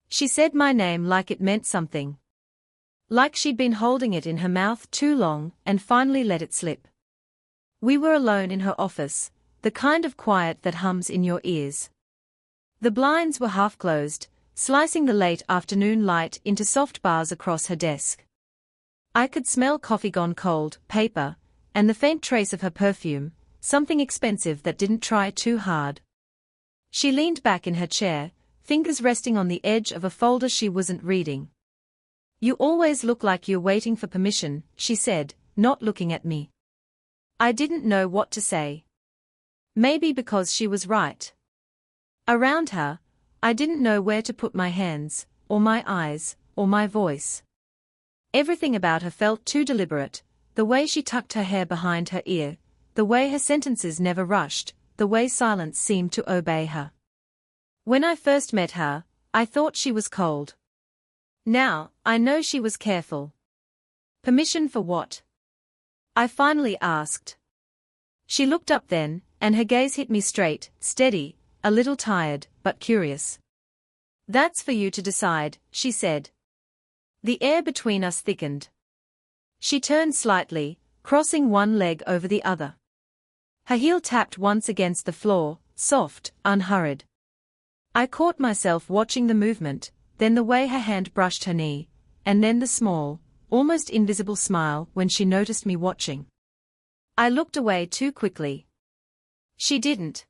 She said my name like it meant something. Like she'd been holding it in her mouth too long and finally let it slip. We were alone in her office, the kind of quiet that hums in your ears. The blinds were half closed, slicing the late afternoon light into soft bars across her desk. I could smell coffee gone cold, paper, and the faint trace of her perfume, something expensive that didn't try too hard. She leaned back in her chair, fingers resting on the edge of a folder she wasn't reading. "You always look like you're waiting for permission," she said, not looking at me. I didn't know what to say. Maybe because she was right. Around her, I didn't know where to put my hands, or my eyes, or my voice. Everything about her felt too deliberate, the way she tucked her hair behind her ear, the way her sentences never rushed, the way silence seemed to obey her. When I first met her, I thought she was cold. Now, I know she was careful. Permission for what? I finally asked. She looked up then, and her gaze hit me straight, steady, a little tired, but curious. "That's for you to decide," she said. The air between us thickened. She turned slightly, crossing one leg over the other. Her heel tapped once against the floor, soft, unhurried. I caught myself watching the movement, then the way her hand brushed her knee, and then the small, almost invisible smile when she noticed me watching. I looked away too quickly. She didn't.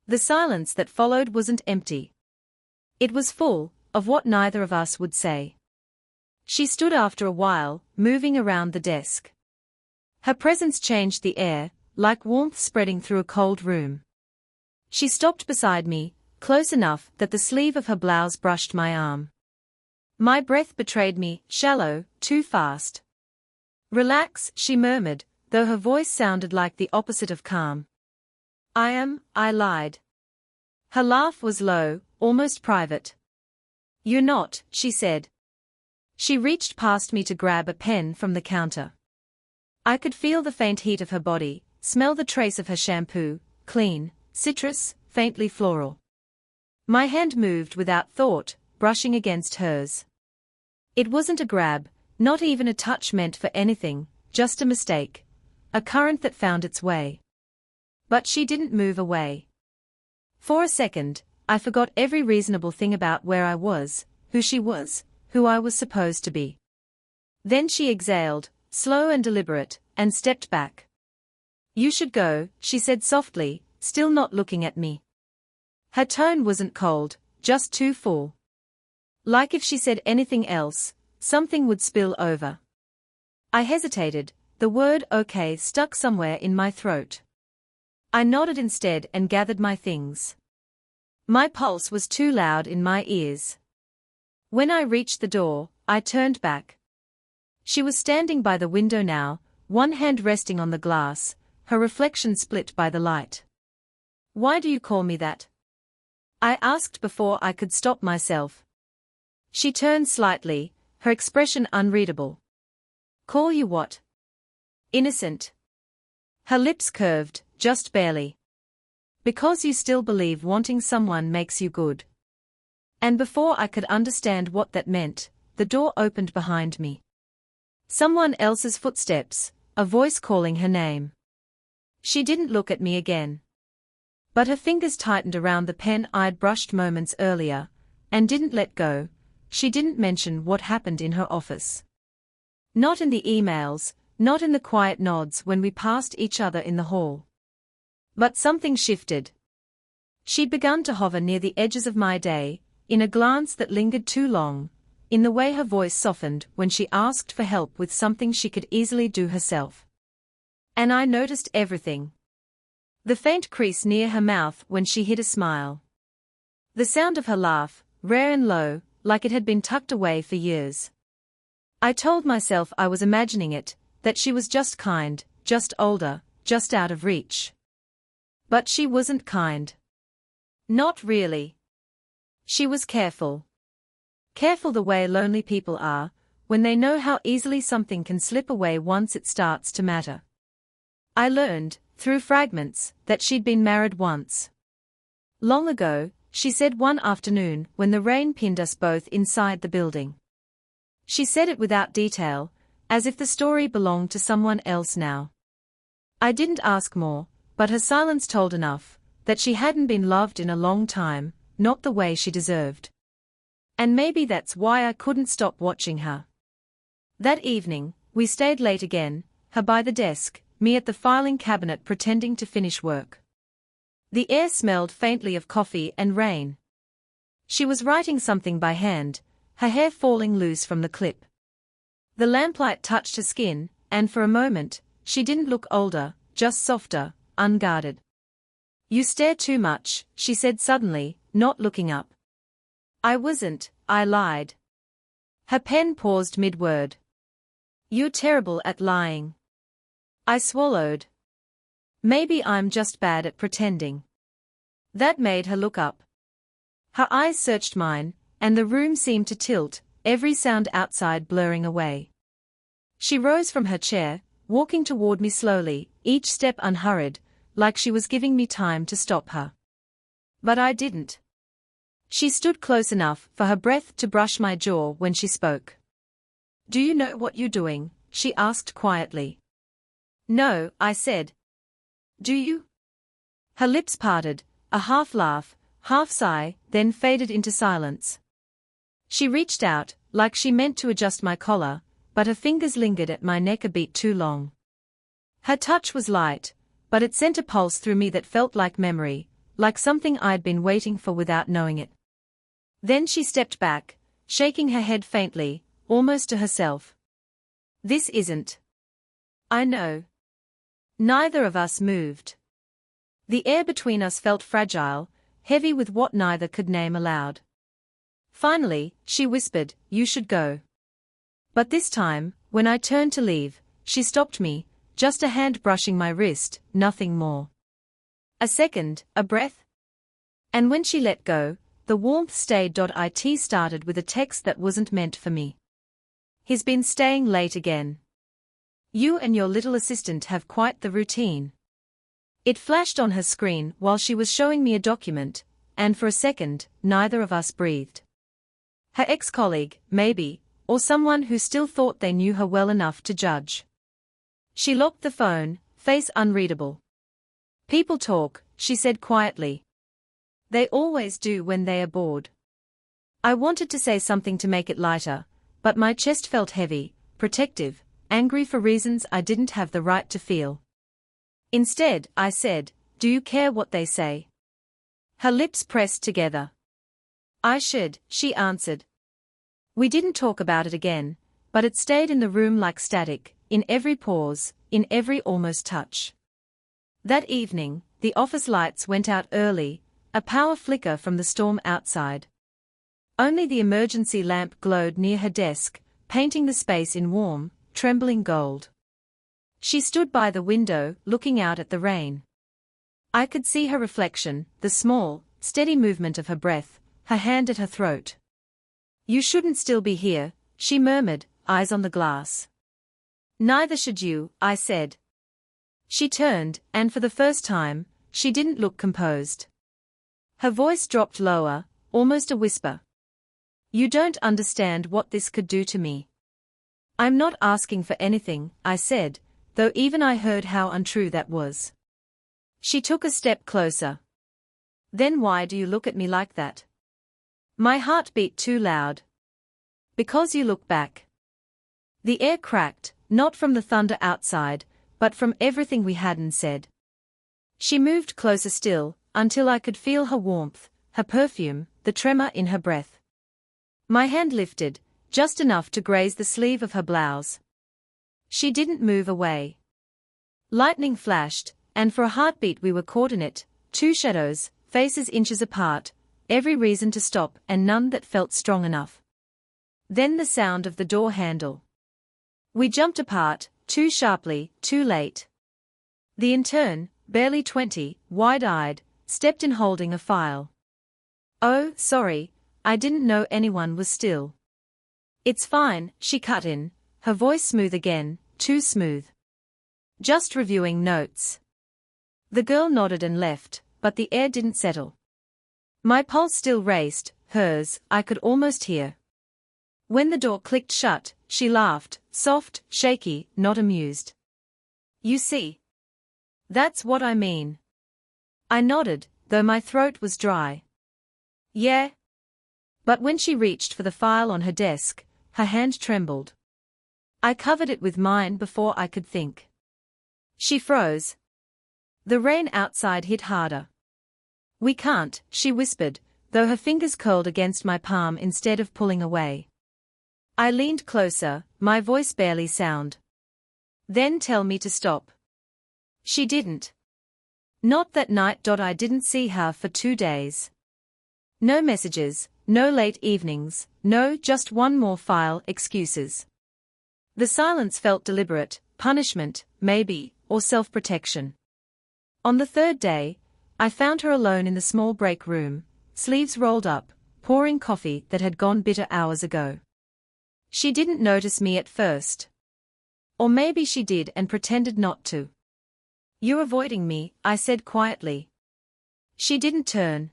The silence that followed wasn't empty. It was full of what neither of us would say. She stood after a while, moving around the desk. Her presence changed the air, like warmth spreading through a cold room. She stopped beside me, close enough that the sleeve of her blouse brushed my arm. My breath betrayed me, shallow, too fast. "Relax," she murmured, though her voice sounded like the opposite of calm. I lied. Her laugh was low, almost private. "You're not," she said. She reached past me to grab a pen from the counter. I could feel the faint heat of her body, smell the trace of her shampoo, clean, citrus, faintly floral. My hand moved without thought, brushing against hers. It wasn't a grab, not even a touch meant for anything, just a mistake. A current that found its way. But she didn't move away. For a second, I forgot every reasonable thing about where I was, who she was, who I was supposed to be. Then she exhaled, slow and deliberate, and stepped back. "You should go," she said softly, still not looking at me. Her tone wasn't cold, just too full. Like if she said anything else, something would spill over. I hesitated, the word "okay" stuck somewhere in my throat. I nodded instead and gathered my things. My pulse was too loud in my ears. When I reached the door, I turned back. She was standing by the window now, one hand resting on the glass, her reflection split by the light. "Why do you call me that?" I asked before I could stop myself. She turned slightly, her expression unreadable. "Call you what?" "Innocent." Her lips curved, just barely. "Because you still believe wanting someone makes you good." And before I could understand what that meant, the door opened behind me. Someone else's footsteps, a voice calling her name. She didn't look at me again. But her fingers tightened around the pen I'd brushed moments earlier, and didn't let go. She didn't mention what happened in her office. Not in the emails, not in the quiet nods when we passed each other in the hall. But something shifted. She'd begun to hover near the edges of my day, in a glance that lingered too long, in the way her voice softened when she asked for help with something she could easily do herself. And I noticed everything. The faint crease near her mouth when she hid a smile. The sound of her laugh, rare and low, like it had been tucked away for years. I told myself I was imagining it, that she was just kind, just older, just out of reach. But she wasn't kind. Not really. She was careful. Careful the way lonely people are, when they know how easily something can slip away once it starts to matter. I learned, through fragments, that she'd been married once. Long ago, she said one afternoon when the rain pinned us both inside the building. She said it without detail, as if the story belonged to someone else now. I didn't ask more, but her silence told enough, that she hadn't been loved in a long time, not the way she deserved. And maybe that's why I couldn't stop watching her. That evening, we stayed late again, her by the desk, me at the filing cabinet pretending to finish work. The air smelled faintly of coffee and rain. She was writing something by hand, her hair falling loose from the clip. The lamplight touched her skin, and for a moment, she didn't look older, just softer, unguarded. "You stare too much," she said suddenly, not looking up. "I wasn't," I lied. Her pen paused mid-word. "You're terrible at lying." I swallowed. "Maybe I'm just bad at pretending." That made her look up. Her eyes searched mine, and the room seemed to tilt, every sound outside blurring away. She rose from her chair, walking toward me slowly, each step unhurried, like she was giving me time to stop her. But I didn't. She stood close enough for her breath to brush my jaw when she spoke. "Do you know what you're doing?" she asked quietly. "No," I said. "Do you?" Her lips parted, a half laugh, half sigh, then faded into silence. She reached out, like she meant to adjust my collar, but her fingers lingered at my neck a beat too long. Her touch was light, but it sent a pulse through me that felt like memory, like something I'd been waiting for without knowing it. Then she stepped back, shaking her head faintly, almost to herself. "This isn't." "I know." Neither of us moved. The air between us felt fragile, heavy with what neither could name aloud. Finally, she whispered, "You should go." But this time, when I turned to leave, she stopped me, just a hand brushing my wrist, nothing more. A second, a breath. And when she let go, the warmth stayed. It started with a text that wasn't meant for me. "He's been staying late again. You and your little assistant have quite the routine." It flashed on her screen while she was showing me a document, and for a second, neither of us breathed. Her ex-colleague, maybe, or someone who still thought they knew her well enough to judge. She locked the phone, face unreadable. "People talk," she said quietly. "They always do when they are bored." I wanted to say something to make it lighter, but my chest felt heavy, protective, angry for reasons I didn't have the right to feel. Instead, I said, "Do you care what they say?" Her lips pressed together. "I should," she answered. We didn't talk about it again, but it stayed in the room like static, in every pause, in every almost touch. That evening, the office lights went out early, a power flicker from the storm outside. Only the emergency lamp glowed near her desk, painting the space in warm, trembling gold. She stood by the window, looking out at the rain. I could see her reflection, the small, steady movement of her breath, her hand at her throat. "You shouldn't still be here," she murmured, eyes on the glass. "Neither should you," I said. She turned, and for the first time, she didn't look composed. Her voice dropped lower, almost a whisper. "You don't understand what this could do to me." "I'm not asking for anything," I said, though even I heard how untrue that was. She took a step closer. "Then why do you look at me like that?" My heart beat too loud. "Because you look back." The air cracked, not from the thunder outside, but from everything we hadn't said. She moved closer still, until I could feel her warmth, her perfume, the tremor in her breath. My hand lifted, just enough to graze the sleeve of her blouse. She didn't move away. Lightning flashed, and for a heartbeat we were caught in it, two shadows, faces inches apart, every reason to stop and none that felt strong enough. Then the sound of the door handle. We jumped apart, too sharply, too late. The intern, barely 20, wide-eyed, stepped in holding a file. "Oh, sorry, I didn't know anyone was still." "It's fine," she cut in, her voice smooth again, too smooth. "Just reviewing notes." The girl nodded and left, but the air didn't settle. My pulse still raced, hers, I could almost hear. When the door clicked shut, she laughed, soft, shaky, not amused. You see? That's what I mean. I nodded, though my throat was dry. Yeah? But when she reached for the file on her desk, her hand trembled. I covered it with mine before I could think. She froze. The rain outside hit harder. We can't, she whispered, though her fingers curled against my palm instead of pulling away. I leaned closer, my voice barely sound. Then tell me to stop. She didn't. Not that night. I didn't see her for 2 days. No messages, no late evenings, no just one more file, excuses. The silence felt deliberate, punishment, maybe, or self-protection. On the 3rd day, I found her alone in the small break room, sleeves rolled up, pouring coffee that had gone bitter hours ago. She didn't notice me at first. Or maybe she did and pretended not to. You're avoiding me, I said quietly. She didn't turn.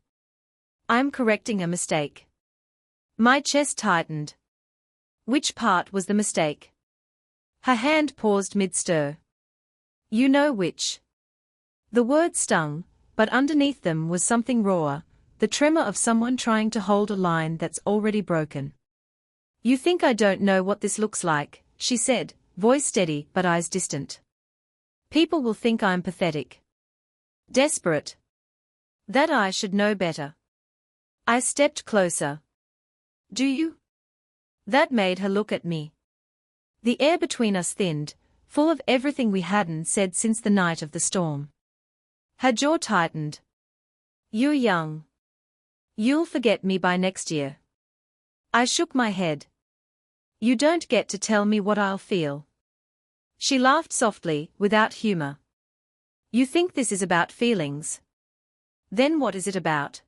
I'm correcting a mistake. My chest tightened. Which part was the mistake? Her hand paused mid-stir. You know which. The words stung, but underneath them was something rawer, the tremor of someone trying to hold a line that's already broken. You think I don't know what this looks like, she said, voice steady but eyes distant. People will think I'm pathetic. Desperate. That I should know better. I stepped closer. Do you? That made her look at me. The air between us thinned, full of everything we hadn't said since the night of the storm. Her jaw tightened. You're young. You'll forget me by next year. I shook my head. You don't get to tell me what I'll feel. She laughed softly, without humor. You think this is about feelings? Then what is it about?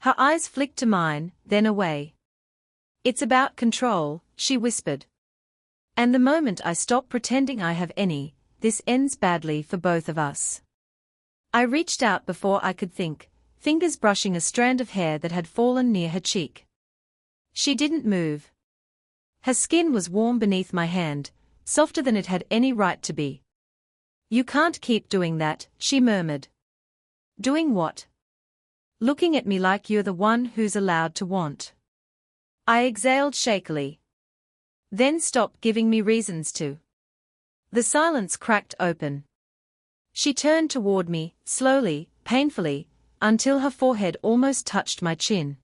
Her eyes flicked to mine, then away. It's about control, she whispered. And the moment I stop pretending I have any, this ends badly for both of us. I reached out before I could think, fingers brushing a strand of hair that had fallen near her cheek. She didn't move. Her skin was warm beneath my hand, softer than it had any right to be. You can't keep doing that, she murmured. Doing what? Looking at me like you're the one who's allowed to want. I exhaled shakily. Then stop giving me reasons to. The silence cracked open. She turned toward me, slowly, painfully, until her forehead almost touched my chin.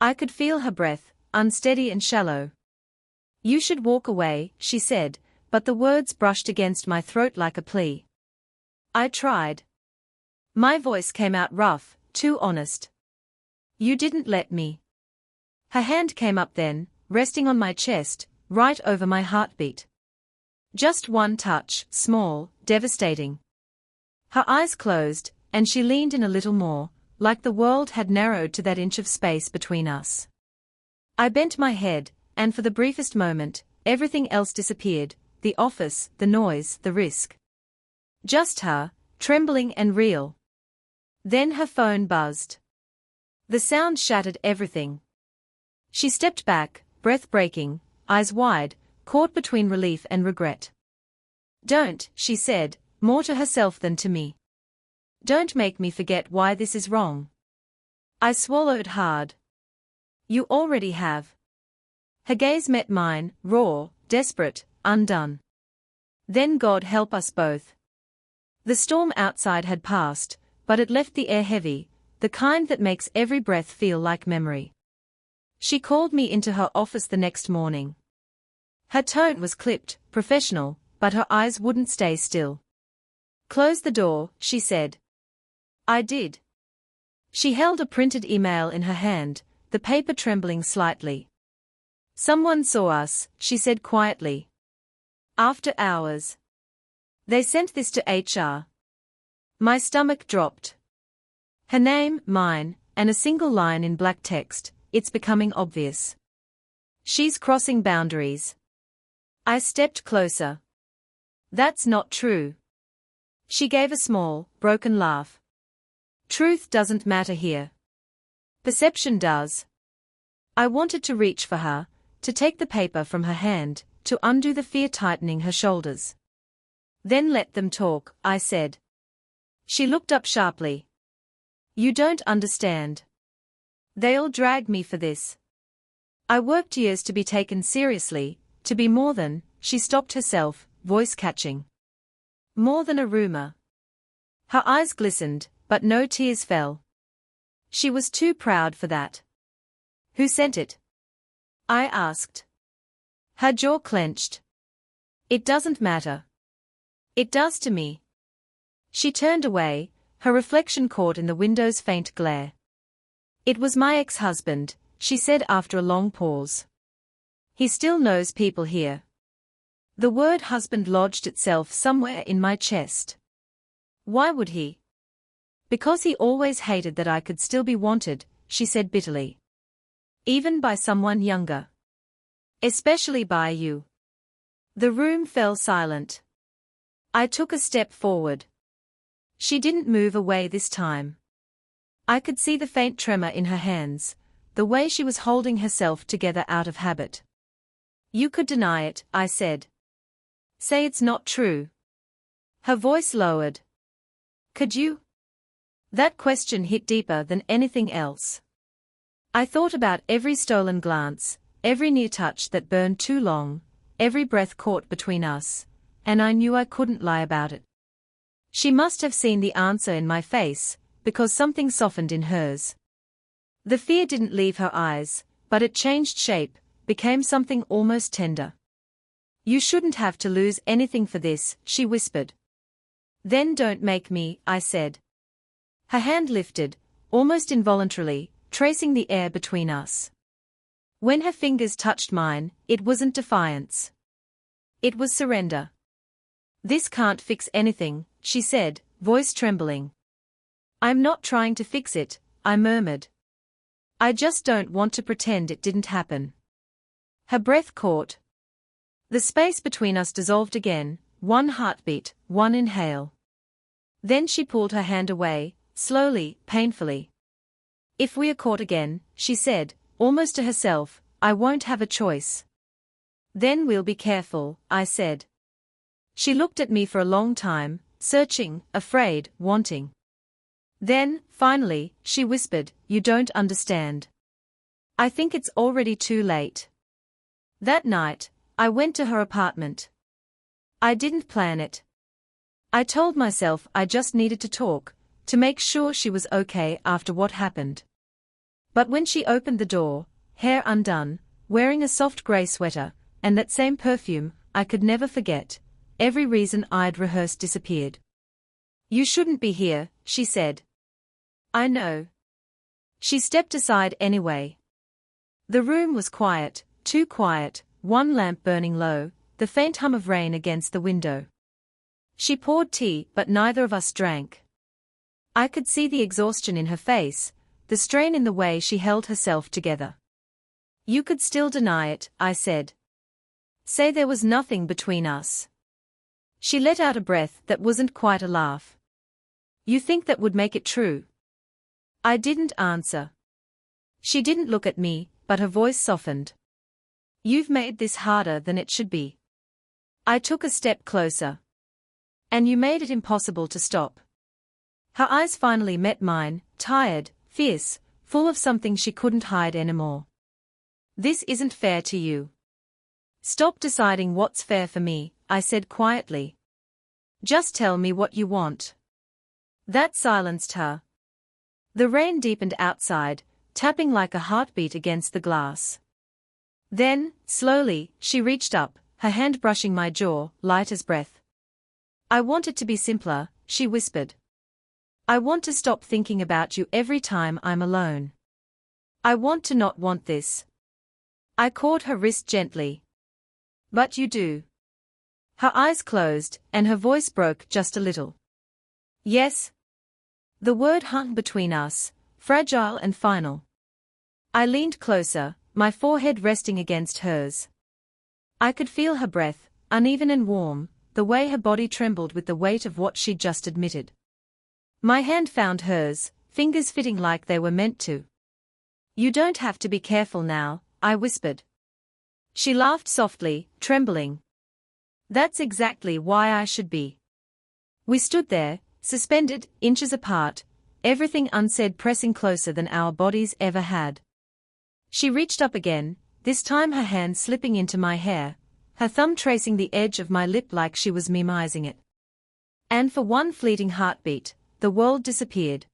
I could feel her breath, unsteady and shallow. You should walk away, she said, but the words brushed against my throat like a plea. I tried. My voice came out rough, too honest. You didn't let me. Her hand came up then, resting on my chest, right over my heartbeat. Just one touch, small, devastating. Her eyes closed, and she leaned in a little more, like the world had narrowed to that inch of space between us. I bent my head, and for the briefest moment, everything else disappeared, the office, the noise, the risk. Just her, trembling and real. Then her phone buzzed. The sound shattered everything. She stepped back, breath breaking, eyes wide, caught between relief and regret. Don't, she said, more to herself than to me. Don't make me forget why this is wrong. I swallowed hard. You already have. Her gaze met mine, raw, desperate, undone. Then God help us both. The storm outside had passed, but it left the air heavy, the kind that makes every breath feel like memory. She called me into her office the next morning. Her tone was clipped, professional, but her eyes wouldn't stay still. Close the door, she said. I did. She held a printed email in her hand, the paper trembling slightly. Someone saw us, she said quietly. After hours. They sent this to HR. My stomach dropped. Her name, mine, and a single line in black text, it's becoming obvious. She's crossing boundaries. I stepped closer. That's not true. She gave a small, broken laugh. Truth doesn't matter here. Perception does. I wanted to reach for her, to take the paper from her hand, to undo the fear tightening her shoulders. Then let them talk, I said. She looked up sharply. You don't understand. They'll drag me for this. I worked years to be taken seriously, to be more than, she stopped herself, voice catching. More than a rumor. Her eyes glistened, but no tears fell. She was too proud for that. Who sent it? I asked. Her jaw clenched. It doesn't matter. It does to me. She turned away, her reflection caught in the window's faint glare. It was my ex-husband, she said after a long pause. He still knows people here. The word husband lodged itself somewhere in my chest. Why would he? Because he always hated that I could still be wanted, she said bitterly. Even by someone younger. Especially by you. The room fell silent. I took a step forward. She didn't move away this time. I could see the faint tremor in her hands, the way she was holding herself together out of habit. You could deny it, I said. Say it's not true. Her voice lowered. Could you? That question hit deeper than anything else. I thought about every stolen glance, every near touch that burned too long, every breath caught between us, and I knew I couldn't lie about it. She must have seen the answer in my face, because something softened in hers. The fear didn't leave her eyes, but it changed shape, became something almost tender. You shouldn't have to lose anything for this, she whispered. Then don't make me, I said. Her hand lifted, almost involuntarily, tracing the air between us. When her fingers touched mine, it wasn't defiance. It was surrender. This can't fix anything, she said, voice trembling. I'm not trying to fix it, I murmured. I just don't want to pretend it didn't happen. Her breath caught. The space between us dissolved again, one heartbeat, one inhale. Then she pulled her hand away, slowly, painfully. If we are caught again, she said, almost to herself, I won't have a choice. Then we'll be careful, I said. She looked at me for a long time, searching, afraid, wanting. Then, finally, she whispered, you don't understand. I think it's already too late. That night, I went to her apartment. I didn't plan it. I told myself I just needed to talk, to make sure she was okay after what happened. But when she opened the door, hair undone, wearing a soft grey sweater, and that same perfume I could never forget, every reason I'd rehearsed disappeared. You shouldn't be here, she said. I know. She stepped aside anyway. The room was quiet, too quiet, one lamp burning low, the faint hum of rain against the window. She poured tea, but neither of us drank. I could see the exhaustion in her face, the strain in the way she held herself together. You could still deny it, I said. Say there was nothing between us. She let out a breath that wasn't quite a laugh. You think that would make it true? I didn't answer. She didn't look at me, but her voice softened. You've made this harder than it should be. I took a step closer. And you made it impossible to stop. Her eyes finally met mine, tired, fierce, full of something she couldn't hide anymore. This isn't fair to you. Stop deciding what's fair for me, I said quietly. Just tell me what you want. That silenced her. The rain deepened outside, tapping like a heartbeat against the glass. Then, slowly, she reached up, her hand brushing my jaw, light as breath. I want it to be simpler, she whispered. I want to stop thinking about you every time I'm alone. I want to not want this. I caught her wrist gently. But you do. Her eyes closed, and her voice broke just a little. Yes. The word hung between us, fragile and final. I leaned closer, my forehead resting against hers. I could feel her breath, uneven and warm, the way her body trembled with the weight of what she'd just admitted. My hand found hers, fingers fitting like they were meant to. You don't have to be careful now, I whispered. She laughed softly, trembling. That's exactly why I should be. We stood there, suspended, inches apart, everything unsaid pressing closer than our bodies ever had. She reached up again, this time her hand slipping into my hair, her thumb tracing the edge of my lip like she was memorizing it. And for one fleeting heartbeat, the world disappeared.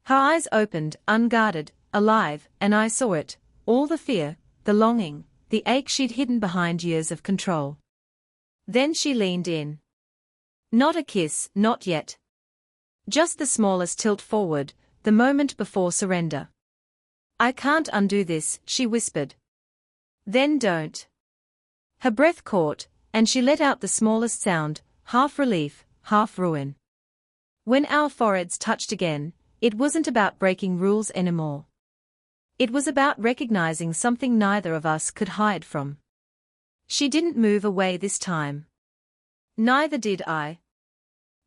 Her eyes opened, unguarded, alive, and I saw it, all the fear, the longing, the ache she'd hidden behind years of control. Then she leaned in. Not a kiss, not yet. Just the smallest tilt forward, the moment before surrender. I can't undo this, she whispered. Then don't. Her breath caught, and she let out the smallest sound, half relief, half ruin. When our foreheads touched again, it wasn't about breaking rules anymore. It was about recognizing something neither of us could hide from. She didn't move away this time. Neither did I.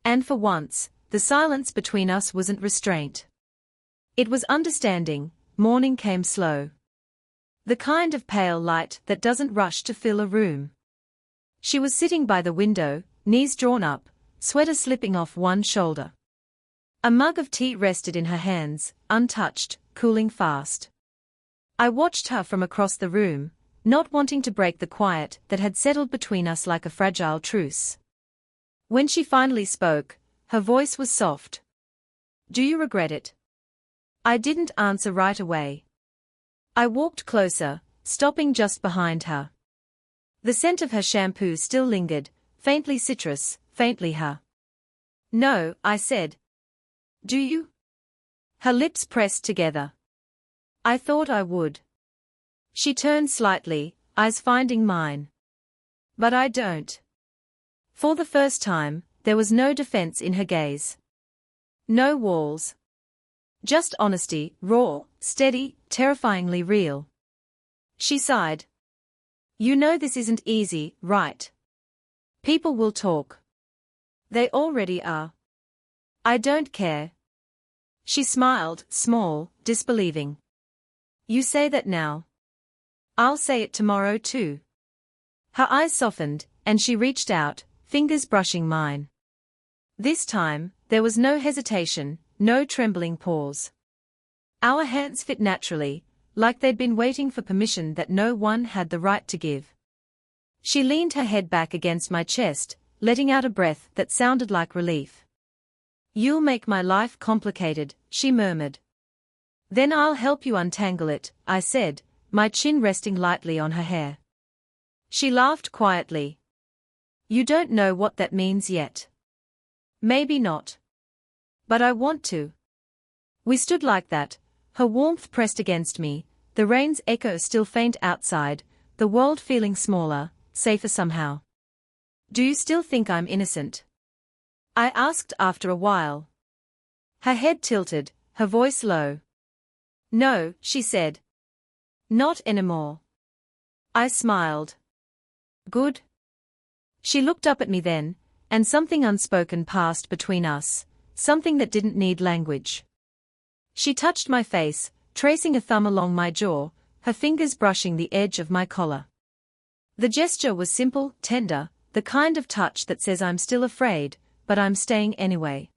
And for once, the silence between us wasn't restraint. It was understanding. Morning came slow. The kind of pale light that doesn't rush to fill a room. She was sitting by the window, knees drawn up, sweater slipping off one shoulder. A mug of tea rested in her hands, untouched, cooling fast. I watched her from across the room, not wanting to break the quiet that had settled between us like a fragile truce. When she finally spoke, her voice was soft. Do you regret it? I didn't answer right away. I walked closer, stopping just behind her. The scent of her shampoo still lingered, faintly citrus, faintly her. No, I said. Do you? Her lips pressed together. I thought I would. She turned slightly, eyes finding mine. But I don't. For the first time, there was no defense in her gaze. No walls. Just honesty, raw, steady, terrifyingly real. She sighed. You know this isn't easy, right? People will talk. They already are. I don't care. She smiled, small, disbelieving. You say that now. I'll say it tomorrow too. Her eyes softened, and she reached out, fingers brushing mine. This time, there was no hesitation, no trembling pause. Our hands fit naturally, like they'd been waiting for permission that no one had the right to give. She leaned her head back against my chest, letting out a breath that sounded like relief. You'll make my life complicated, she murmured. Then I'll help you untangle it, I said, my chin resting lightly on her hair. She laughed quietly. You don't know what that means yet. Maybe not. But I want to. We stood like that, her warmth pressed against me, the rain's echo still faint outside, the world feeling smaller, safer somehow. Do you still think I'm innocent? I asked after a while. Her head tilted, her voice low. No, she said. Not anymore. I smiled. Good. She looked up at me then, and something unspoken passed between us, something that didn't need language. She touched my face, tracing a thumb along my jaw, her fingers brushing the edge of my collar. The gesture was simple, tender, the kind of touch that says I'm still afraid, but I'm staying anyway.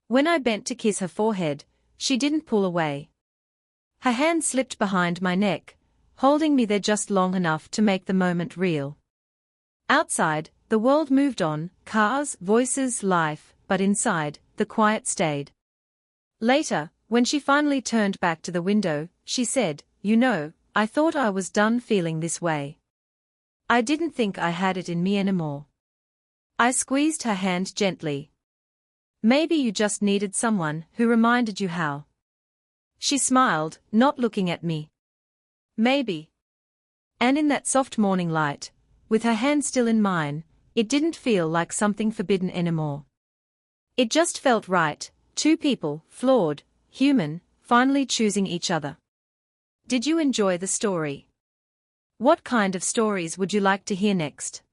When I bent to kiss her forehead, she didn't pull away. Her hand slipped behind my neck, holding me there just long enough to make the moment real. Outside, the world moved on, cars, voices, life, but inside, the quiet stayed. Later, when she finally turned back to the window, she said, You know, I thought I was done feeling this way. I didn't think I had it in me anymore. I squeezed her hand gently. Maybe you just needed someone who reminded you how. She smiled, not looking at me. Maybe. And in that soft morning light, with her hand still in mine, it didn't feel like something forbidden anymore. It just felt right, two people, flawed, human, finally choosing each other. Did you enjoy the story? What kind of stories would you like to hear next?